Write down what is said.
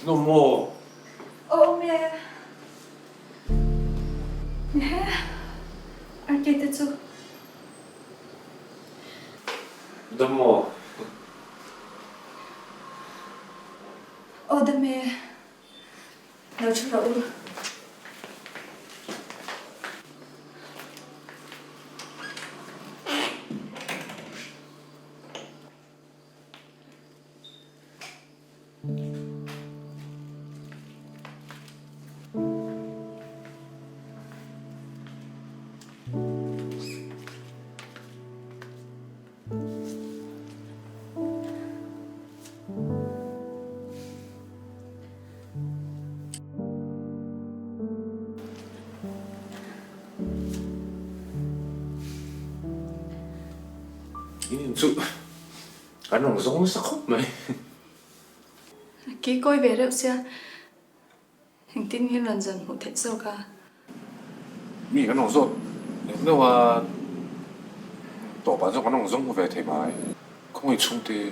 nó mồ Ô mẹ nè ăn kia tự chú nó mồ ô đâm mẹ nấu chút rượu nhìn sự cái nó giống sắc khóc mày ký coi về rượu xe hình tin hiên lần dần một thẹn sâu cả mi cái nó rột nếu mà tổ bán cho cái nó giống về thể mái không hề chung thì